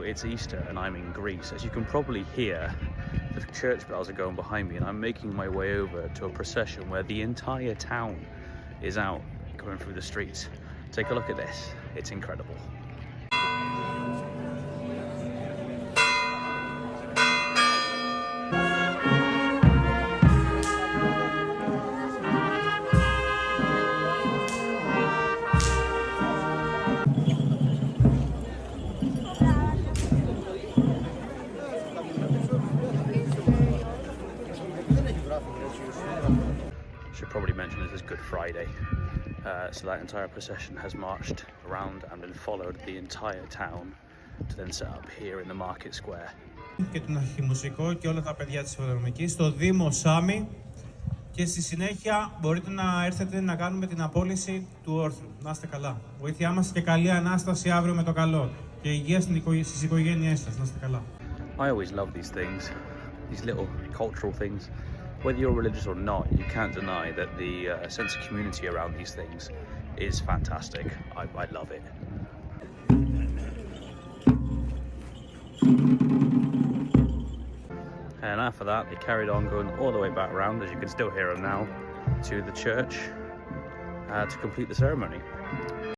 it's Easter and I'm in Greece. As you can probably hear, the church bells are going behind me and I'm making my way over to a procession where the entire town is out going through the streets. Take a look at this. It's incredible. Should probably mention this is Good Friday, so that entire procession has marched around and then followed the entire town to then set up here in the market square. Και τον αρχιμουσικό και όλα τα παιδιά της Οδρομικής στο Δήμο Σάμι, και στη συνέχεια μπορείτε να έρθετε να κάνουμε την απόλυση του όρθρου. Να είστε καλά. Βοήθειά μας και καλή Ανάσταση αύριο με το καλό. Και υγεία στις οικογένειές σας. Να είστε καλά. I always love these things, these little cultural things. Whether you're religious or not, you can't deny that the sense of community around these things is fantastic. I love it. And after that, they carried on going all the way back around, as you can still hear them now, to the church to complete the ceremony.